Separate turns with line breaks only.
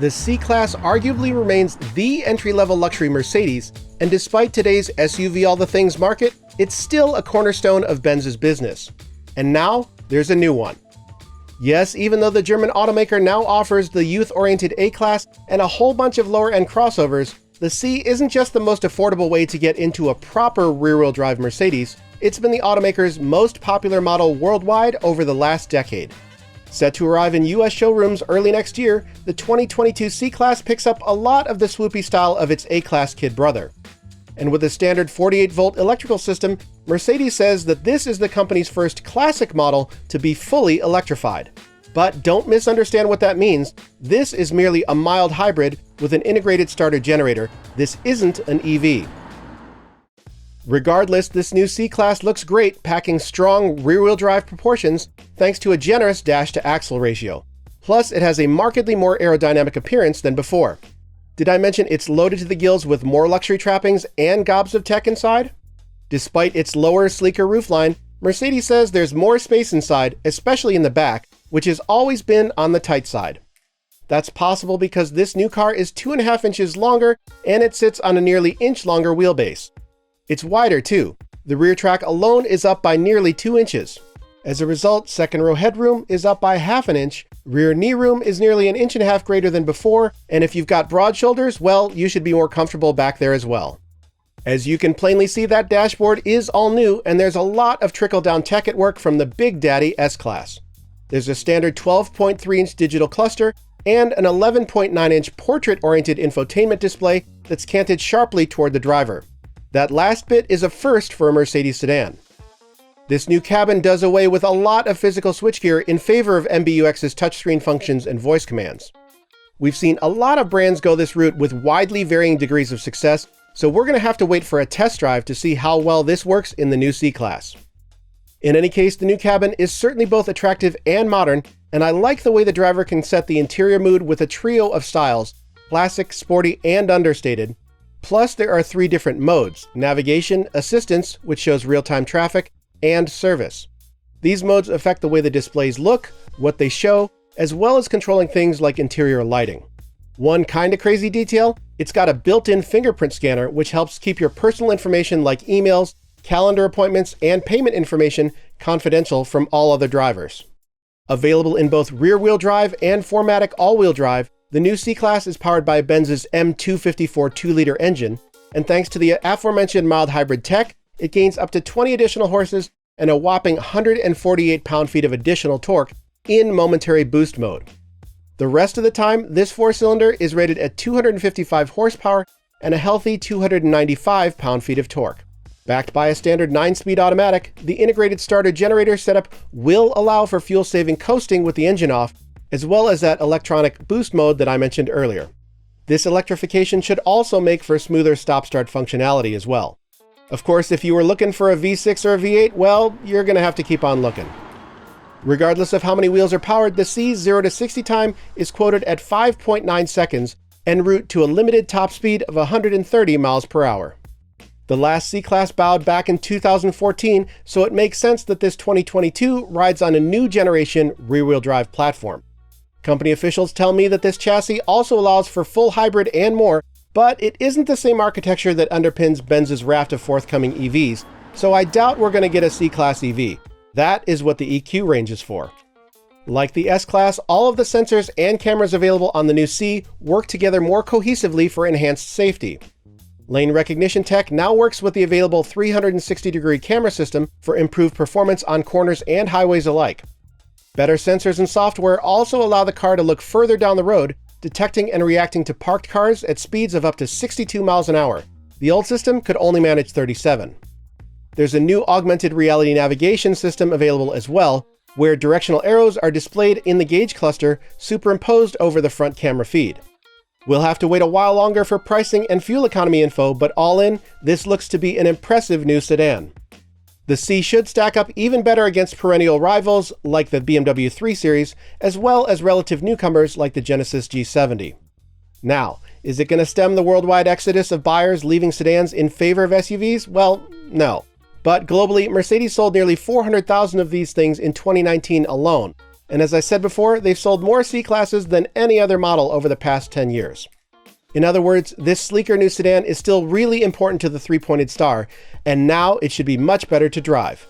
the C-Class arguably remains the entry-level luxury Mercedes, and despite today's SUV all the things market, it's still a cornerstone of Benz's business. And now, there's a new one. Yes, even though the German automaker now offers the youth-oriented A-Class and a whole bunch of lower-end crossovers, the C isn't just the most affordable way to get into a proper rear-wheel drive Mercedes, it's been the automaker's most popular model worldwide over the last decade. Set to arrive in US showrooms early next year, the 2022 C-Class picks up a lot of the swoopy style of its A-Class kid brother. And with a standard 48-volt electrical system, Mercedes says that this is the company's first classic model to be fully electrified. But don't misunderstand what that means. This is merely a mild hybrid with an integrated starter generator. This isn't an EV. Regardless, this new C-Class looks great, packing strong rear-wheel drive proportions thanks to a generous dash-to-axle ratio. Plus, it has a markedly more aerodynamic appearance than before. Did I mention it's loaded to the gills with more luxury trappings and gobs of tech inside? Despite its lower, sleeker roofline, Mercedes says there's more space inside, especially in the back, which has always been on the tight side. That's possible because this new car is 2.5 inches longer and it sits on a nearly inch longer wheelbase. It's wider too. The rear track alone is up by nearly 2 inches. As a result, second row headroom is up by 0.5 inch, rear knee room is nearly 1.5 inches greater than before, and if you've got broad shoulders, well, you should be more comfortable back there as well. As you can plainly see, that dashboard is all new, and there's a lot of trickle-down tech at work from the Big Daddy S-Class. There's a standard 12.3-inch digital cluster and an 11.9-inch portrait-oriented infotainment display that's canted sharply toward the driver. That last bit is a first for a Mercedes sedan. This new cabin does away with a lot of physical switchgear in favor of MBUX's touchscreen functions and voice commands. We've seen a lot of brands go this route with widely varying degrees of success, so we're going to have to wait for a test drive to see how well this works in the new C-Class. In any case, the new cabin is certainly both attractive and modern, and I like the way the driver can set the interior mood with a trio of styles: classic, sporty, and understated. Plus, there are 3 different modes: navigation, assistance, which shows real-time traffic, and service. These modes affect the way the displays look, what they show, as well as controlling things like interior lighting. One kinda crazy detail, it's got a built-in fingerprint scanner which helps keep your personal information like emails, calendar appointments, and payment information confidential from all other drivers. Available in both rear-wheel drive and 4MATIC all-wheel drive, the new C-Class is powered by Benz's M254 2-liter engine, and thanks to the aforementioned mild hybrid tech, it gains up to 20 additional horses and a whopping 148 pound-feet of additional torque in momentary boost mode. The rest of the time, this 4-cylinder is rated at 255 horsepower and a healthy 295 pound-feet of torque. Backed by a standard 9-speed automatic, the integrated starter generator setup will allow for fuel-saving coasting with the engine off, as well as that electronic boost mode that I mentioned earlier. This electrification should also make for smoother stop-start functionality as well. Of course, if you were looking for a V6 or a V8, well, you're going to have to keep on looking. Regardless of how many wheels are powered, the C's 0 to 60 time is quoted at 5.9 seconds en route to a limited top speed of 130 miles per hour. The last C-Class bowed back in 2014, so it makes sense that this 2022 rides on a new generation rear-wheel drive platform. Company officials tell me that this chassis also allows for full hybrid and more, but it isn't the same architecture that underpins Benz's raft of forthcoming EVs, so I doubt we're going to get a C-Class EV. That is what the EQ range is for. Like the S-Class, all of the sensors and cameras available on the new C work together more cohesively for enhanced safety. Lane recognition tech now works with the available 360-degree camera system for improved performance on corners and highways alike. Better sensors and software also allow the car to look further down the road, detecting and reacting to parked cars at speeds of up to 62 miles an hour. The old system could only manage 37. There's a new augmented reality navigation system available as well, where directional arrows are displayed in the gauge cluster superimposed over the front camera feed. We'll have to wait a while longer for pricing and fuel economy info, but all in, this looks to be an impressive new sedan. The C should stack up even better against perennial rivals like the BMW 3 Series, as well as relative newcomers like the Genesis G70. Now, is it going to stem the worldwide exodus of buyers leaving sedans in favor of SUVs? Well, no. But globally, Mercedes sold nearly 400,000 of these things in 2019 alone, And as I said before, they've sold more C-Classes than any other model over the past 10 years. In other words, this sleeker new sedan is still really important to the three-pointed star, and now it should be much better to drive.